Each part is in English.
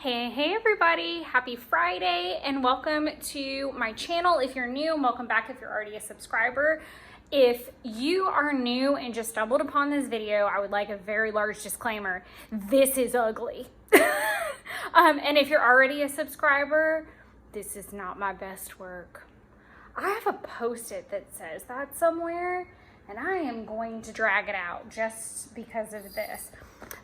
Hey everybody, happy Friday and welcome to my channel. If you're new, and welcome back if you're already a subscriber. If you are new and just stumbled upon this video, I would like a very large disclaimer. This is ugly. And if you're already a subscriber, this is not my best work. I have a post-it that says that somewhere and I am going to drag it out just because of this.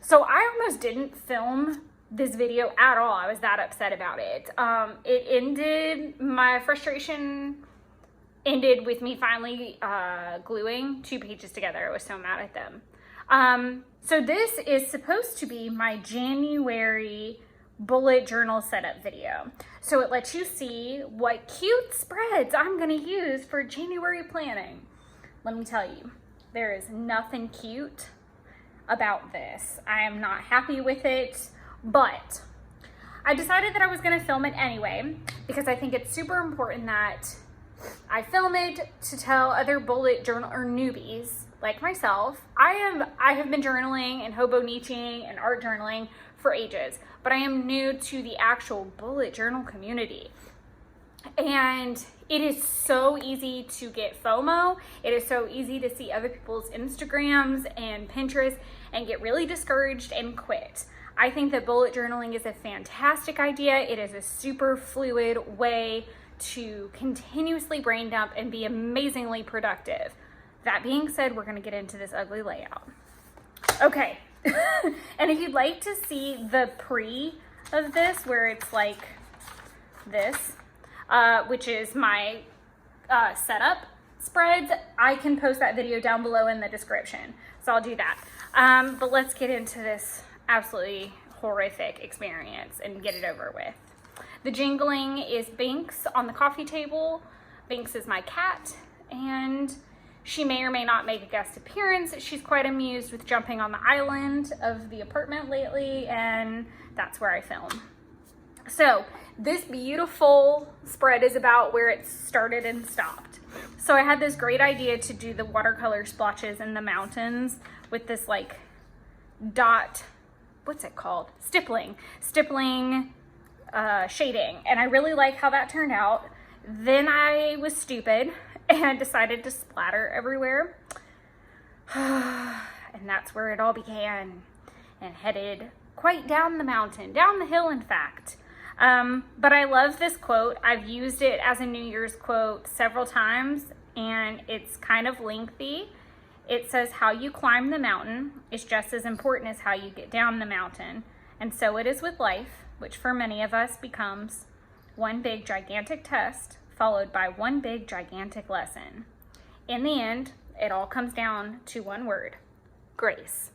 So I almost didn't film this video at all. I was that upset about it. My frustration ended with me finally gluing 2 pages together. I was so mad at them. So this is supposed to be my January bullet journal setup video. So it lets you see what cute spreads I'm gonna use for January planning. Let me tell you, there is nothing cute about this. I am not happy with it. But I decided that I was going to film it anyway because I think it's super important that I film it to tell other bullet journal or newbies like myself. I have been journaling and hobo niching and art journaling for ages, but I am new to the actual bullet journal community. And it is so easy to get FOMO. It is so easy to see other people's Instagrams and Pinterest and get really discouraged and quit. I think that bullet journaling is a fantastic idea. It is a super fluid way to continuously brain dump and be amazingly productive. That being said, we're gonna get into this ugly layout. Okay, and if you'd like to see the pre of this, where it's like this, which is my setup spreads, I can post that video down below in the description. So I'll do that. But let's get into this absolutely horrific experience and get it over with. The jingling is Binks on the coffee table. Binks is my cat, and she may or may not make a guest appearance. She's quite amused with jumping on the island of the apartment lately, and that's where I film. So this beautiful spread is about where it started and stopped. So I had this great idea to do the watercolor splotches in the mountains with this like dot, what's it called? Stippling shading. And I really like how that turned out. Then I was stupid and decided to splatter everywhere. And that's where it all began and headed quite down the mountain, down the hill in fact. But I love this quote. I've used it as a New Year's quote several times and it's kind of lengthy. It says, how you climb the mountain is just as important as how you get down the mountain. And so it is with life, which for many of us becomes one big gigantic test followed by one big gigantic lesson. In the end, it all comes down to one word: grace.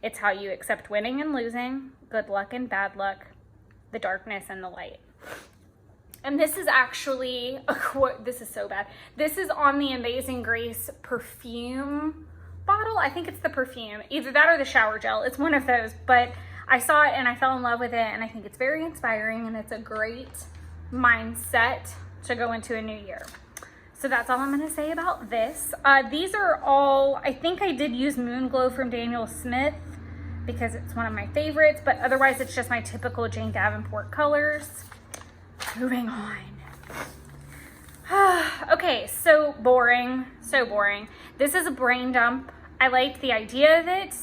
It's how you accept winning and losing, good luck and bad luck, the darkness and the light. And this is actually a quote. This is so bad. This is on the Amazing Grace perfume bottle. I think it's the perfume, either that or the shower gel. It's one of those, but I saw it and I fell in love with it, and I think it's very inspiring and it's a great mindset to go into a new year. So that's all I'm gonna say about this. These are all, I think I did use Moon Glow from Daniel Smith because it's one of my favorites, but otherwise it's just my typical Jane Davenport colors. Moving on. Okay, so boring. This is a brain dump. I liked the idea of it.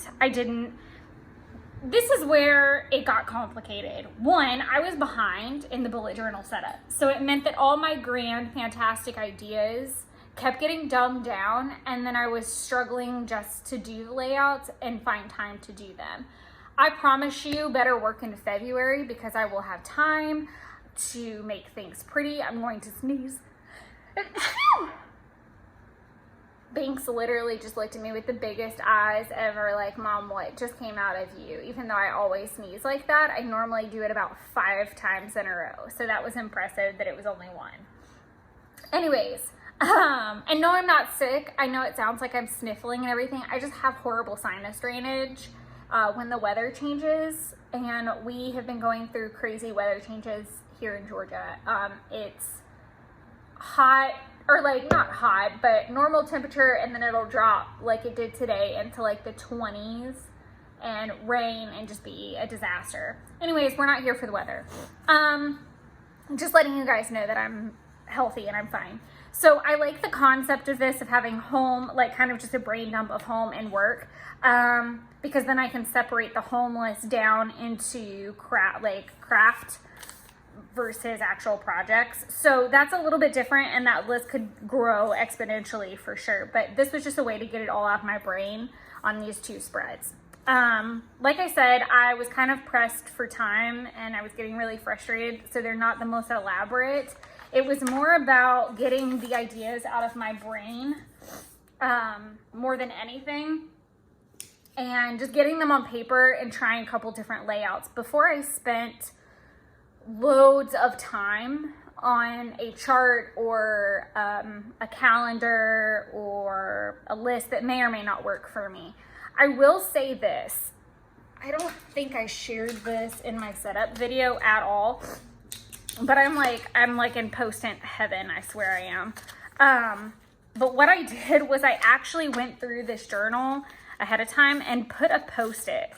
This is where it got complicated. One, I was behind in the bullet journal setup. So it meant that all my grand, fantastic ideas kept getting dumbed down, and then I was struggling just to do the layouts and find time to do them. I promise you better work in February because I will have time to make things pretty. I'm going to sneeze. Binks literally just looked at me with the biggest eyes ever, like, Mom, what just came out of you? Even though I always sneeze like that, I normally do it about 5 times in a row. So that was impressive that it was only one. Anyways, and no, I'm not sick. I know it sounds like I'm sniffling and everything. I just have horrible sinus drainage when the weather changes, and we have been going through crazy weather changes here in Georgia. It's hot, or like not hot, but normal temperature, and then it'll drop like it did today into like the 20s and rain and just be a disaster. Anyways, we're not here for the weather. Just letting you guys know that I'm healthy and I'm fine. So I like the concept of this, of having home, like kind of just a brain dump of home and work, because then I can separate the home list down into craft versus actual projects. So that's a little bit different, and that list could grow exponentially for sure. But this was just a way to get it all out of my brain on these two spreads. Like I said, I was kind of pressed for time and I was getting really frustrated, so they're not the most elaborate. It was more about getting the ideas out of my brain, more than anything, and just getting them on paper and trying a couple different layouts before I spent loads of time on a chart or a calendar or a list that may or may not work for me. I will say this, I don't think I shared this in my setup video at all, but I'm like in post-it heaven, I swear I am. But what I did was I actually went through this journal ahead of time and put a post-it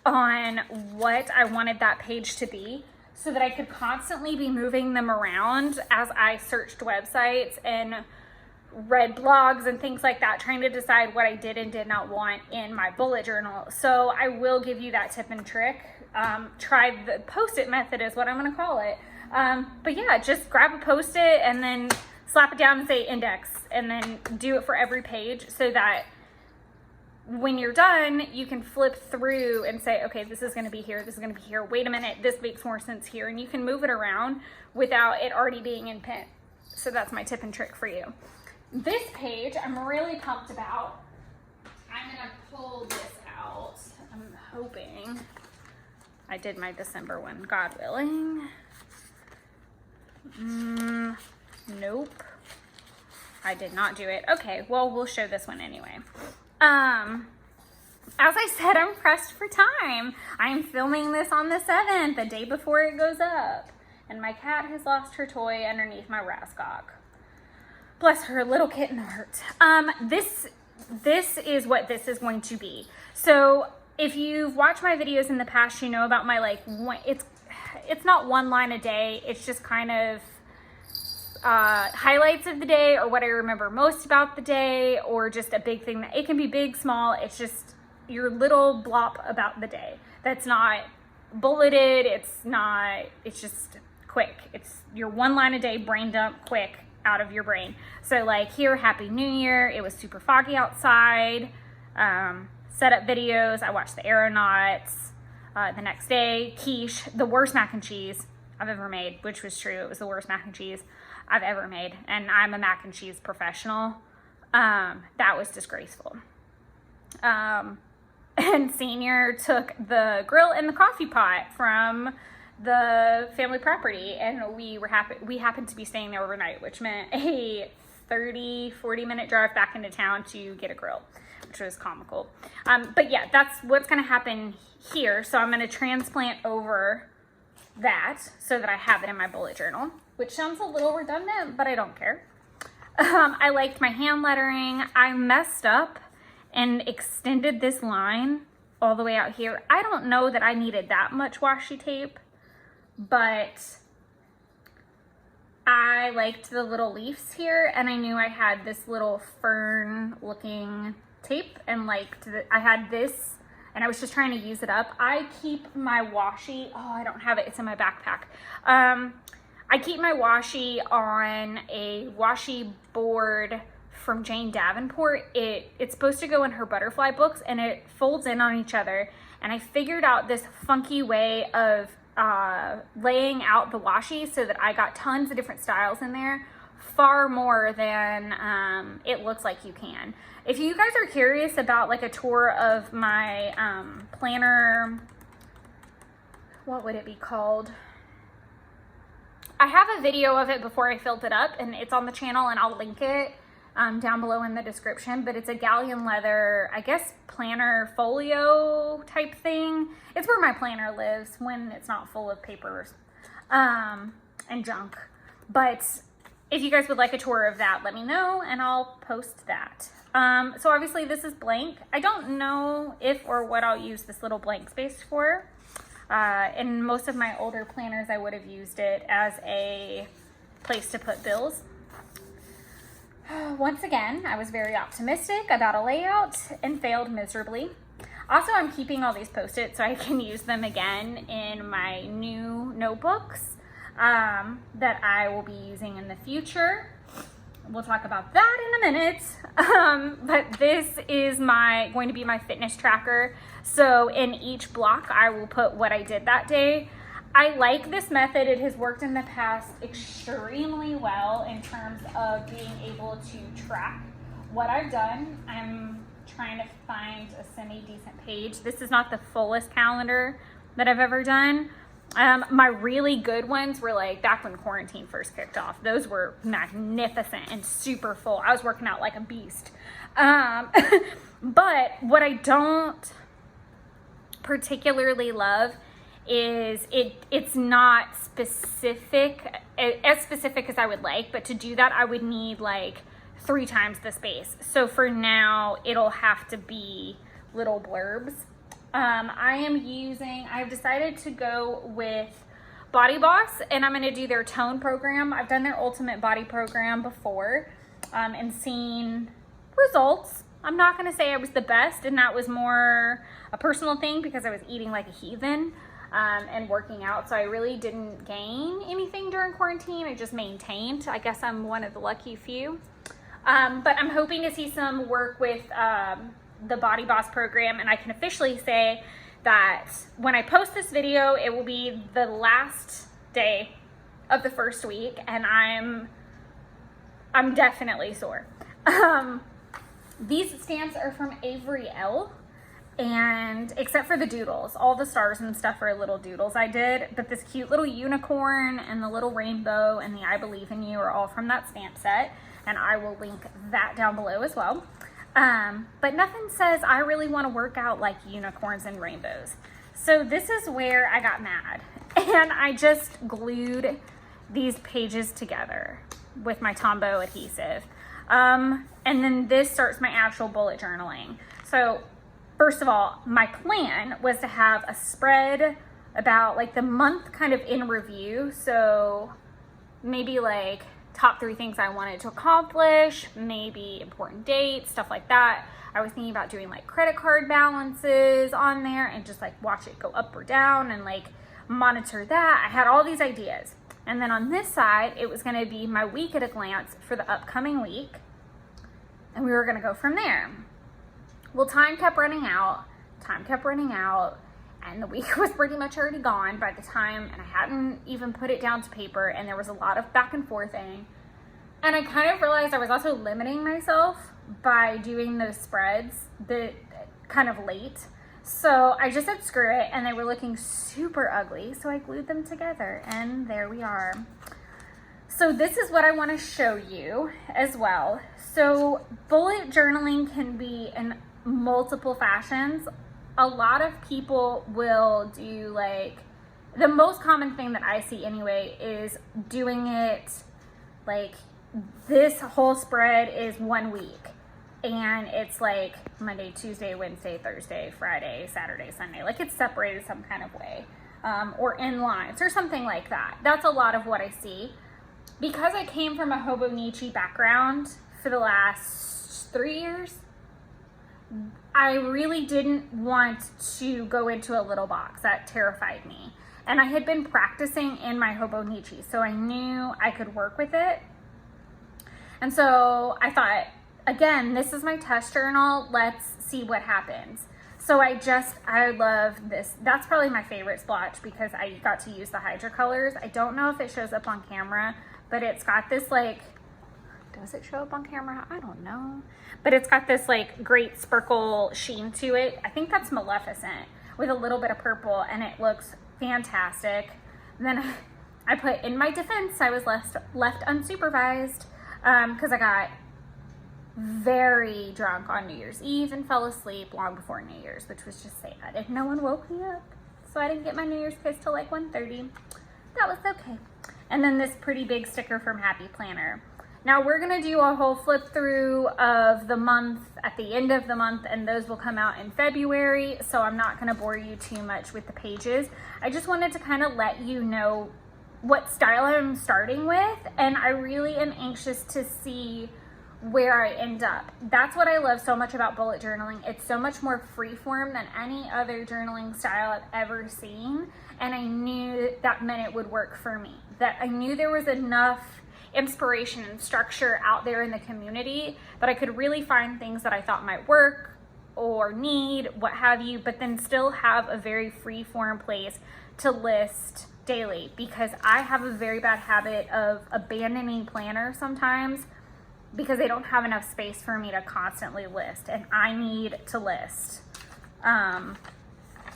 on what I wanted that page to be, so that I could constantly be moving them around as I searched websites and read blogs and things like that, trying to decide what I did and did not want in my bullet journal. So I will give you that tip and trick. Try the post-it method is what I'm going to call it. But yeah, just grab a post-it and then slap it down and say index, and then do it for every page, so that when you're done, you can flip through and say, okay, this is going to be here, this is going to be here, wait a minute, this makes more sense here, and you can move it around without it already being in pen. So that's my tip and trick for you. This page I'm really pumped about. I'm going to pull this out. I'm hoping I did my December one, God willing. Nope. I did not do it. Okay, well, we'll show this one anyway. As I said, I'm pressed for time. I am filming this on the 7th, the day before it goes up. And my cat has lost her toy underneath my rascock. Bless her, little kitten heart. This is what this is going to be. So if you've watched my videos in the past, you know about my it's not one line a day. It's just kind of highlights of the day, or what I remember most about the day, or just a big thing. That it can be big, small. It's just your little blop about the day. That's not bulleted. It's just quick. It's your one line a day brain dump, quick out of your brain. So like here, Happy New Year. It was super foggy outside. Setup videos. I watched the Aeronauts. The next day, quiche, the worst mac and cheese I've ever made, which was true. It was the worst mac and cheese I've ever made, and I'm a mac and cheese professional. That was disgraceful. And Senior took the grill and the coffee pot from the family property, and we happened to be staying there overnight, which meant a 30-40 minute drive back into town to get a grill, which was comical. But yeah, that's what's going to happen here. So I'm going to transplant over that so that I have it in my bullet journal, which sounds a little redundant, but I don't care. I liked my hand lettering. I messed up and extended this line all the way out here. I don't know that I needed that much washi tape, but I liked the little leaves here, and I knew I had this little fern looking tape, and I had this, and I was just trying to use it up. I keep my washi, oh, I don't have it, it's in my backpack. I keep my washi on a washi board from Jane Davenport. It's supposed to go in her butterfly books, and it folds in on each other, and I figured out this funky way of laying out the washi so that I got tons of different styles in there, far more than it looks like you can. If you guys are curious about like a tour of my planner, what would it be called? I have a video of it before I filled it up, and it's on the channel, and I'll link it down below in the description. But it's a galleon leather, I guess, planner folio type thing. It's where my planner lives when it's not full of papers and junk. But if you guys would like a tour of that, let me know and I'll post that. So obviously this is blank. I don't know if or what I'll use this little blank space for. In most of my older planners, I would have used it as a place to put bills. Once again, I was very optimistic about a layout and failed miserably. Also, I'm keeping all these Post-its so I can use them again in my new notebooks that I will be using in the future. We'll talk about that in a minute. But this is going to be my fitness tracker. So in each block, I will put what I did that day. I like this method. It has worked in the past extremely well in terms of being able to track what I've done. I'm trying to find a semi-decent page. This is not the fullest calendar that I've ever done. My really good ones were like back when quarantine first kicked off. Those were magnificent and super full. I was working out like a beast. But what I don't particularly love is it's not specific, as specific as I would like, but to do that I would need like 3 times the space. So for now, it'll have to be little blurbs. I've decided to go with Body Boss, and I'm gonna do their tone program. I've done their ultimate body program before, and seen results. I'm not gonna say I was the best, and that was more a personal thing because I was eating like a heathen, and working out. So I really didn't gain anything during quarantine. I just maintained. I guess I'm one of the lucky few. But I'm hoping to see some work with the Body Boss program, and I can officially say that when I post this video, it will be the last day of the first week, and I'm definitely sore. These stamps are from Avery L, and except for the doodles, all the stars and stuff are little doodles I did, but this cute little unicorn and the little rainbow and the I Believe in You are all from that stamp set, and I will link that down below as well. But nothing says I really want to work out like unicorns and rainbows. So this is where I got mad, and I just glued these pages together with my Tombow adhesive. And then this starts my actual bullet journaling. So first of all, my plan was to have a spread about like the month kind of in review. So maybe like top 3 things I wanted to accomplish, maybe important dates, stuff like that. I was thinking about doing like credit card balances on there and just like watch it go up or down and like monitor that. I had all these ideas. And then on this side, it was gonna be my week at a glance for the upcoming week. And we were gonna go from there. Well, time kept running out, and the week was pretty much already gone by the time, and I hadn't even put it down to paper, and there was a lot of back and forthing. And I kind of realized I was also limiting myself by doing those spreads that kind of late. So I just said screw it, and they were looking super ugly, so I glued them together, and there we are. So this is what I want to show you as well. So bullet journaling can be in multiple fashions. A lot of people will do like, the most common thing that I see anyway is doing it like this whole spread is 1 week, and it's like Monday, Tuesday, Wednesday, Thursday, Friday, Saturday, Sunday, like it's separated some kind of way, or in lines or something like that. That's a lot of what I see. Because I came from a Hobonichi background for the last 3 years, I really didn't want to go into a little box. That terrified me. And I had been practicing in my Hobonichi, so I knew I could work with it. And so I thought, again, this is my test journal. Let's see what happens. So I love this. That's probably my favorite splotch because I got to use the Hydrocolors. I don't know if it shows up on camera, but it's got this like, does it show up on camera? I don't know. But it's got this like great sparkle sheen to it. I think that's Maleficent with a little bit of purple, and it looks fantastic. And then I put, in my defense, I was left unsupervised because I got very drunk on New Year's Eve and fell asleep long before New Year's, which was just sad. And no one woke me up. So I didn't get my New Year's kiss till like 1:30. That was okay. and then this pretty big sticker from Happy Planner. Now we're gonna do a whole flip through of the month at the end of the month, and those will come out in February, so I'm not gonna bore you too much with the pages. I just wanted to kind of let you know what style I'm starting with, and I really am anxious to see where I end up. That's what I love so much about bullet journaling. It's so much more freeform than any other journaling style I've ever seen, and I knew that meant it would work for me. That I knew there was enough inspiration and structure out there in the community that I could really find things that I thought might work or need, what have you, but then still have a very free-form place to list daily, because I have a very bad habit of abandoning planners sometimes because they don't have enough space for me to constantly list, and I need to list.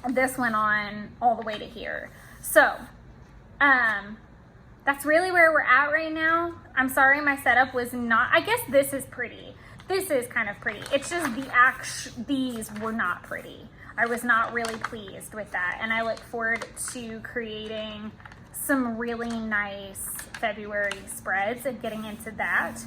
This went on all the way to here. So, that's really where we're at right now. I'm sorry my setup was not, I guess this is pretty. This is kind of pretty. It's just these were not pretty. I was not really pleased with that, and I look forward to creating some really nice February spreads and getting into that.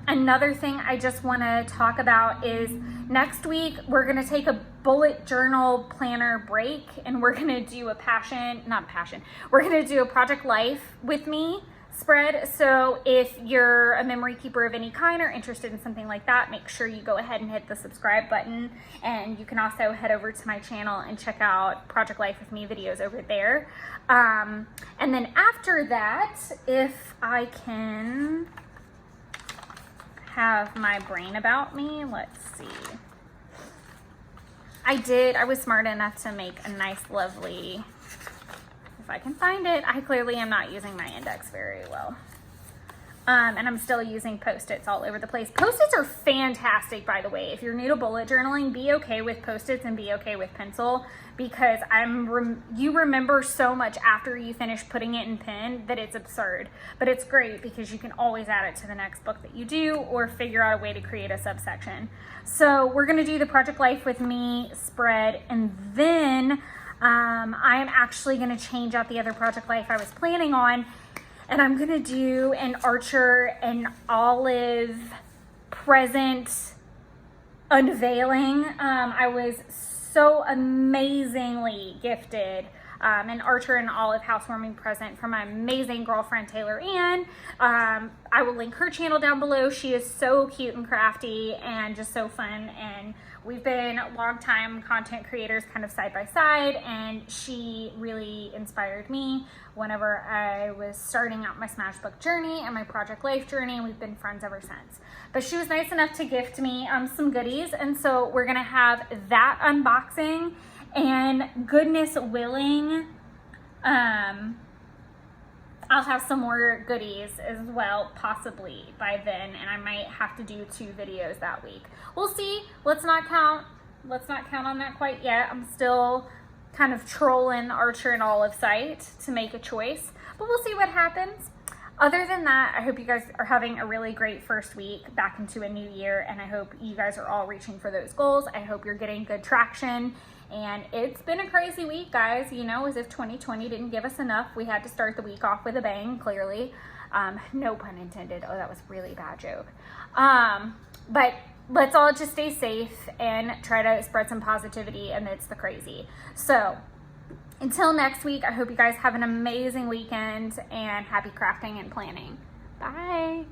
Another thing I just want to talk about is next week we're going to take a bullet journal planner break, and we're going to do we're going to do a Project Life with me spread. So if you're a memory keeper of any kind or interested in something like that, make sure you go ahead and hit the subscribe button, and you can also head over to my channel and check out Project Life with me videos over there. And then after that, if I can have my brain about me, let's see. I was smart enough to make a nice, lovely, if I can find it. I clearly am not using my index very well. And I'm still using Post-its all over the place. Post-its are fantastic, by the way. If you're new to bullet journaling, be okay with Post-its and be okay with pencil, because you remember so much after you finish putting it in pen that it's absurd. But it's great because you can always add it to the next book that you do, or figure out a way to create a subsection. So we're gonna do the Project Life with me spread, and then I am actually gonna change out the other Project Life I was planning on, and I'm gonna do an Archer and Olive present unveiling. I was so amazingly gifted an Archer and Olive housewarming present from my amazing girlfriend Taylor Ann. I will link her channel down below. She is so cute and crafty and just so fun, and we've been longtime content creators kind of side by side, and she really inspired me whenever I was starting out my Smash Book journey and my Project Life journey, and we've been friends ever since. But she was nice enough to gift me some goodies, and so we're gonna have that unboxing, and goodness willing, I'll have some more goodies as well, possibly by then, and I might have to do 2 videos that week. We'll see. Let's not count on that quite yet. I'm still kind of trolling the Archer and Olive site to make a choice, but we'll see what happens. Other than that, I hope you guys are having a really great first week back into a new year, and I hope you guys are all reaching for those goals. I hope you're getting good traction. And it's been a crazy week, guys, you know, as if 2020 didn't give us enough. We had to start the week off with a bang, clearly. No pun intended. Oh, that was a really bad joke. But let's all just stay safe and try to spread some positivity amidst the crazy. So until next week, I hope you guys have an amazing weekend, and happy crafting and planning. Bye.